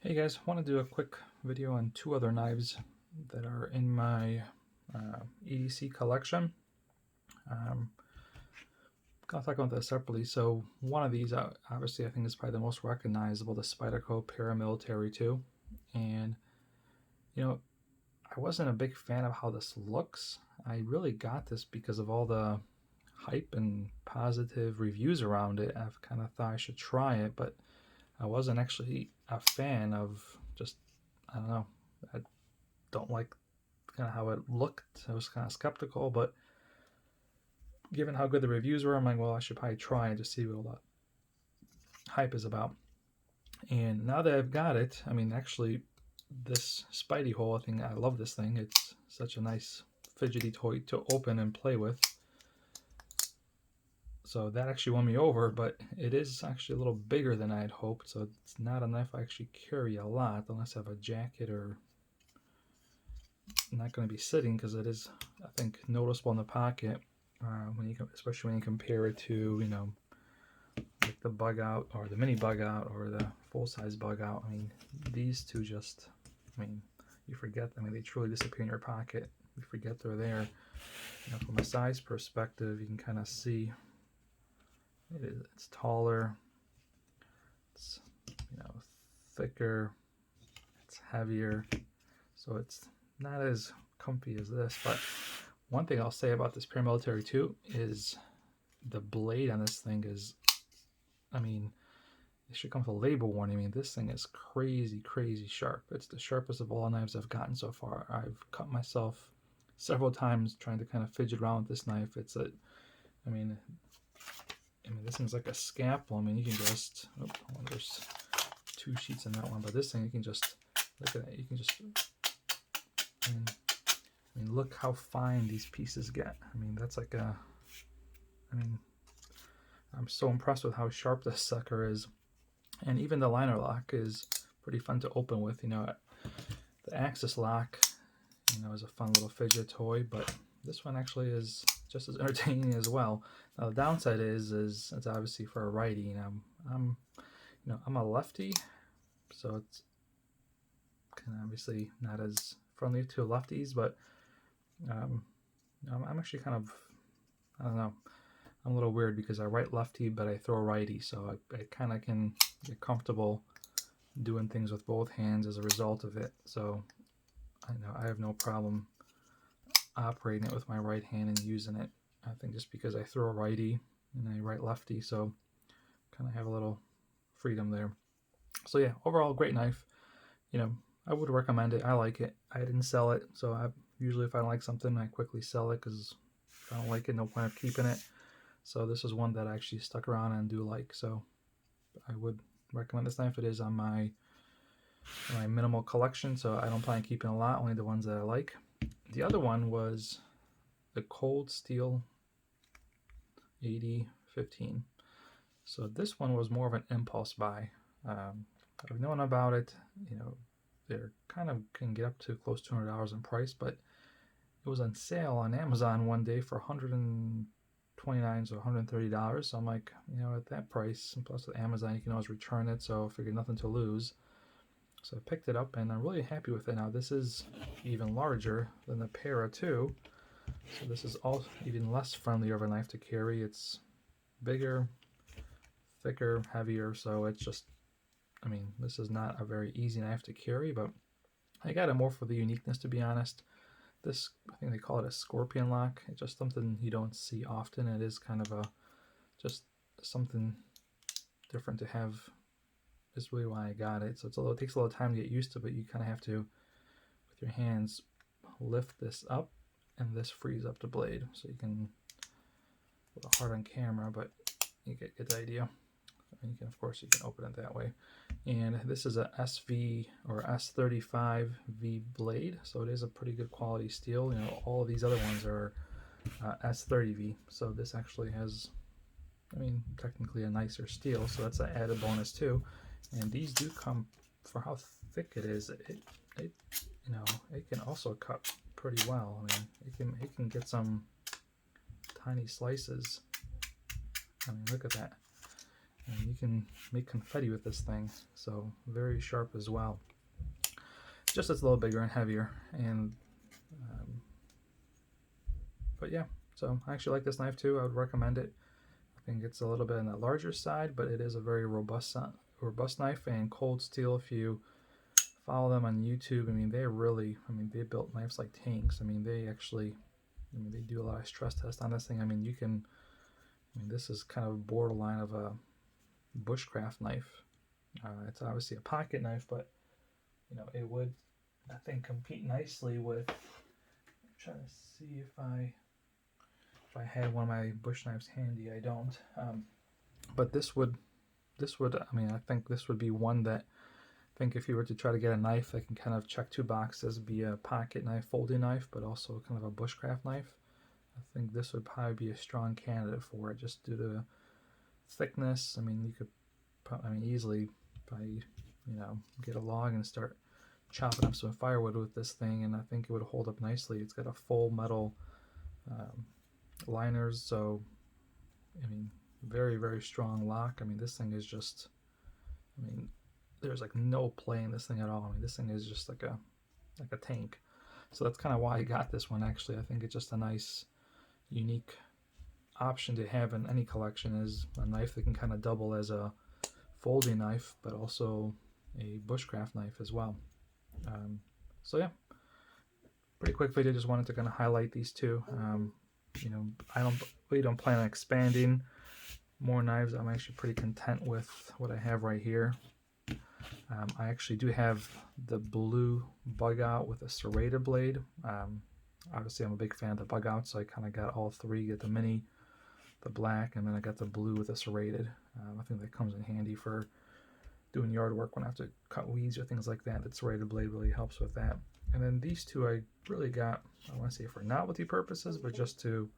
Hey guys, want to do a quick video on two other knives that are in my EDC collection. I'll talk about that separately. So one of these, obviously, I think is probably the most recognizable, the Spyderco Paramilitary 2. And, you know, I wasn't a big fan of how this looks. I really got this because of all the hype and positive reviews around it. I've kind of thought I should try it, but I wasn't actually a fan of just, I don't know, I don't like kind of how it looked. I was kind of skeptical, but given how good the reviews were, I'm like, well, I should probably try and just see what all that hype is about. And now that I've got it, I mean, actually, this Spidey hole thing, I love this thing. It's such a nice fidgety toy to open and play with. So that actually won me over, but it is actually a little bigger than I had hoped, so it's not a knife I actually carry a lot unless I have a jacket or not going to be sitting, because it is, I think, noticeable in the pocket when you, especially when you compare it to, you know, like the bug out or the mini bug out or the full-size bug out. I mean, these two just, I mean, you forget, I mean, they truly disappear in your pocket. You forget they're there. You know, from a size perspective, you can kind of see it's taller, it's, you know, thicker, it's heavier, so it's not as comfy as this. But one thing I'll say about this Paramilitary 2 is the blade on this thing is, I mean, it should come with a label warning. I mean, this thing is crazy, crazy sharp. It's the sharpest of all knives I've gotten so far. I've cut myself several times trying to kind of fidget around with this knife. It's a, I mean, this thing's like a scalpel. I mean, you can just, oh, there's two sheets in that one, but this thing, you can just, look at it, you can just, I mean, look how fine these pieces get. I mean, that's like a, I mean, I'm so impressed with how sharp this sucker is. And even the liner lock is pretty fun to open with. You know, the axis lock, you know, is a fun little fidget toy, but this one actually is just as entertaining as well. Now the downside is it's obviously for a righty, and I'm a lefty, so it's kind of obviously not as friendly to lefties. But I'm actually kind of, I don't know, I'm a little weird because I write lefty, but I throw righty, so I kind of can get comfortable doing things with both hands as a result of it. So I know I have no problem operating it with my right hand and using it. I think just because I throw a righty and I write lefty, so kind of have a little freedom there. So yeah, overall great knife. You know, I would recommend it. I like it. I didn't sell it, so I usually, if I don't like something, I quickly sell it, because if I don't like it, no point of keeping it. So this is one that I actually stuck around and do like. So I would recommend this knife. It is on my minimal collection, so I don't plan on keeping a lot, only the ones that I like. The other one was the Cold Steel AD15. So this one was more of an impulse buy. I've known about it. You know, they're kind of can get up to close to $200 in price, but it was on sale on Amazon one day for $129 or $130. So I'm like, you know, at that price, and plus with Amazon, you can always return it. So I figured nothing to lose. So I picked it up, and I'm really happy with it. Now this is even larger than the Para 2. So this is all even less friendly of a knife to carry. It's bigger, thicker, heavier. So it's just, I mean, this is not a very easy knife to carry, but I got it more for the uniqueness, to be honest. This, I think they call it a scorpion lock. It's just something you don't see often. It is kind of a, just something different to have. Is really why I got it. So it takes a little time to get used to, but you kind of have to, with your hands, lift this up, and this frees up the blade. So you can, a little hard on camera, but you get the idea. And you can, of course, you can open it that way. And this is a SV or S35V blade, so it is a pretty good quality steel. You know, all of these other ones are S30V, so this actually has, I mean, technically a nicer steel, so that's an added bonus too. And these do come, for how thick it is, it you know, it can also cut pretty well. I mean, it can get some tiny slices. I mean, look at that. And you can make confetti with this thing, so very sharp as well. Just it's a little bigger and heavier, and but yeah, so I actually like this knife too. I would recommend it. I think it's a little bit on the larger side, but it is a very robust knife. And Cold Steel, if you follow them on YouTube, I mean, they really, I mean, they built knives like tanks. I mean, they actually, I mean, they do a lot of stress tests on this thing. I mean, you can, I mean, this is kind of borderline of a bushcraft knife. It's obviously a pocket knife, but you know, it would, I think, compete nicely with. I'm trying to see if I had one of my bush knives handy. I don't, but this would, I mean, I think this would be one that, I think if you were to try to get a knife that can kind of check two boxes, be a pocket knife, folding knife, but also kind of a bushcraft knife, I think this would probably be a strong candidate for it, just due to thickness. I mean, you could, I mean, easily probably, you know, get a log and start chopping up some firewood with this thing, and I think it would hold up nicely. It's got a full metal liners, so I mean, very, very strong lock. I mean, this thing is just, I mean, there's like no play in this thing at all. I mean, this thing is just like a tank. So that's kind of why I got this one, actually. I think it's just a nice, unique option to have in any collection, is a knife that can kind of double as a folding knife, but also a bushcraft knife as well. So yeah, pretty quick video. Just wanted to kind of highlight these two. You know, we don't plan on expanding more knives. I'm actually pretty content with what I have right here. I actually do have the blue bug out with a serrated blade. Obviously I'm a big fan of the bug out, so I kind of got all three. Get the mini, the black, and then I got the blue with a serrated. I think that comes in handy for doing yard work when I have to cut weeds or things like that. That serrated blade really helps with that. And then these two I really got, I want to say for novelty purposes, but just to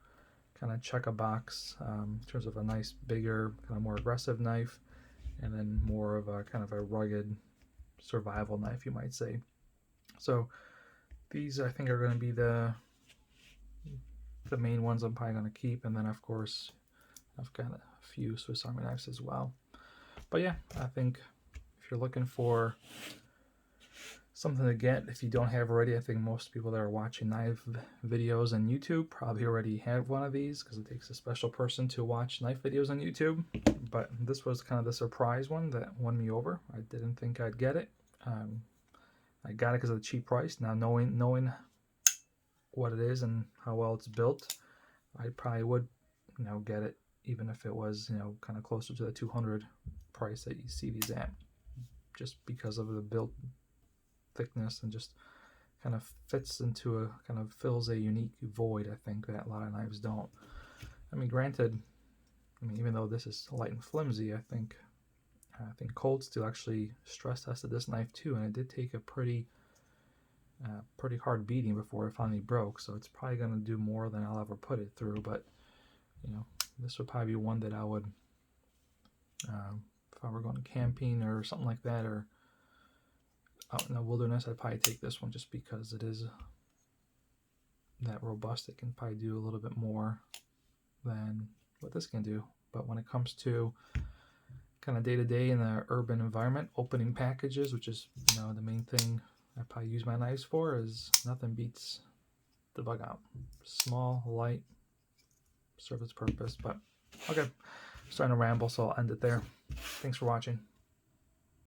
kind of check a box in terms of a nice, bigger, kind of more aggressive knife, and then more of a kind of a rugged survival knife, you might say. So these I think are going to be the main ones I'm probably going to keep, and then of course I've got a few Swiss Army knives as well. But yeah, I think if you're looking for something to get, if you don't have already, I think most people that are watching knife videos on YouTube probably already have one of these, because it takes a special person to watch knife videos on YouTube. But this was kind of the surprise one that won me over. I didn't think I'd get it. I got it because of the cheap price. Now knowing what it is and how well it's built, I probably would, you know, get it even if it was, you know, kind of closer to the 200 price that you see these at, just because of the built thickness, and just kind of fits into a, kind of fills a unique void, I think, that a lot of knives don't. I mean, granted, I mean, even though this is light and flimsy, I think Cold Steel actually stress tested this knife too, and it did take a pretty hard beating before it finally broke. So it's probably going to do more than I'll ever put it through. But you know, this would probably be one that I would, if I were going camping or something like that, or out in the wilderness, I'd probably take this one, just because it is that robust. It can probably do a little bit more than what this can do. But when it comes to kind of day-to-day in the urban environment, opening packages, which is, you know, the main thing I probably use my knives for, is nothing beats the bug out. Small, light, serves its purpose. But okay, I'm starting to ramble, so I'll end it there. Thanks for watching.